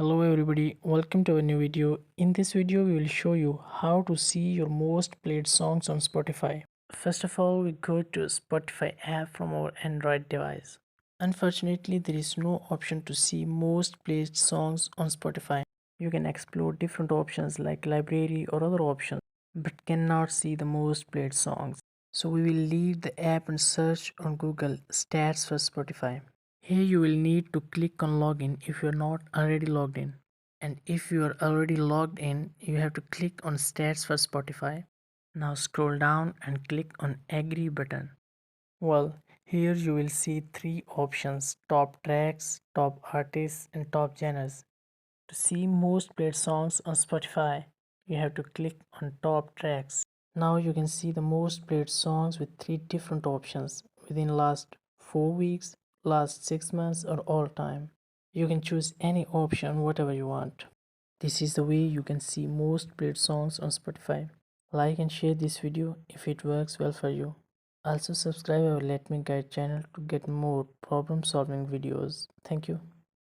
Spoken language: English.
Hello everybody, welcome to a new video. In this video we will show you how to see your most played songs on Spotify. First of all, we go to Spotify app from our Android device. Unfortunately, there is no option to see most played songs on Spotify. You can explore different options like library or other options, but cannot see the most played songs. So we will leave the app and search on Google stats for Spotify. Here you will need to click on login if you are not already logged in. And if you are already logged in, you have to click on stats for Spotify. Now scroll down and click on agree button. Well, here you will see three options: top tracks, top artists and top genres. To see most played songs on Spotify, you have to click on top tracks. Now you can see the most played songs with three different options within last 4 weeks, last 6 months or all time. You can choose any option whatever you want. This is the way you can see most played songs on Spotify. Like and share this video if it works well for you. Also subscribe our Let Me Guide channel to get more problem solving videos. Thank you.